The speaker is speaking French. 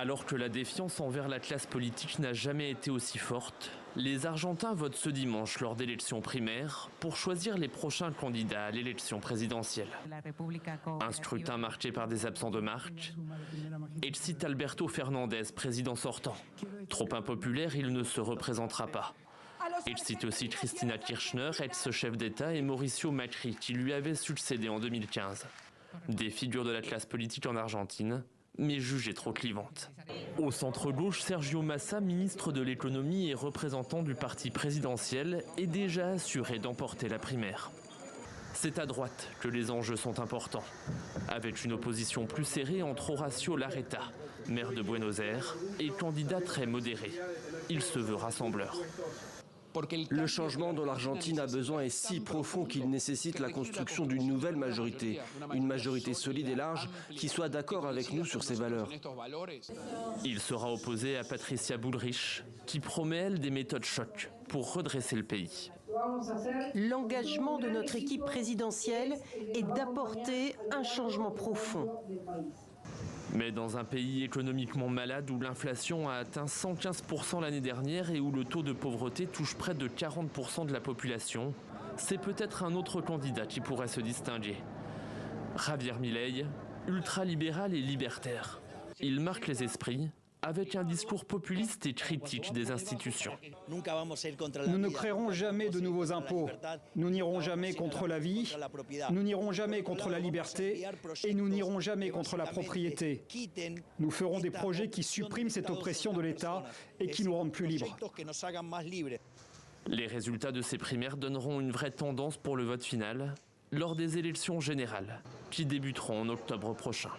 Alors que la défiance envers la classe politique n'a jamais été aussi forte, les Argentins votent ce dimanche lors d'élections primaires pour choisir les prochains candidats à l'élection présidentielle. Un scrutin marqué par des absents de marque. Elle cite Alberto Fernandez, président sortant. Trop impopulaire, il ne se représentera pas. Il cite aussi Cristina Kirchner, ex-chef d'État, et Mauricio Macri, qui lui avait succédé en 2015. Des figures de la classe politique en Argentine, mais jugée trop clivante. Au centre-gauche, Sergio Massa, ministre de l'économie et représentant du parti présidentiel, est déjà assuré d'emporter la primaire. C'est à droite que les enjeux sont importants, avec une opposition plus serrée entre Horacio Larreta, maire de Buenos Aires, et candidat très modéré. Il se veut rassembleur. Le changement dont l'Argentine a besoin est si profond qu'il nécessite la construction d'une nouvelle majorité, une majorité solide et large qui soit d'accord avec nous sur ces valeurs. Il sera opposé à Patricia Bullrich, qui promet elle des méthodes choc pour redresser le pays. L'engagement de notre équipe présidentielle est d'apporter un changement profond. Mais dans un pays économiquement malade où l'inflation a atteint 115% l'année dernière et où le taux de pauvreté touche près de 40% de la population, c'est peut-être un autre candidat qui pourrait se distinguer. Javier Milei, ultralibéral et libertaire. Il marque les esprits avec un discours populiste et critique des institutions. Nous ne créerons jamais de nouveaux impôts. Nous n'irons jamais contre la vie. Nous n'irons jamais contre la liberté. Et nous n'irons jamais contre la propriété. Nous ferons des projets qui suppriment cette oppression de l'État et qui nous rendent plus libres. Les résultats de ces primaires donneront une vraie tendance pour le vote final lors des élections générales qui débuteront en octobre prochain.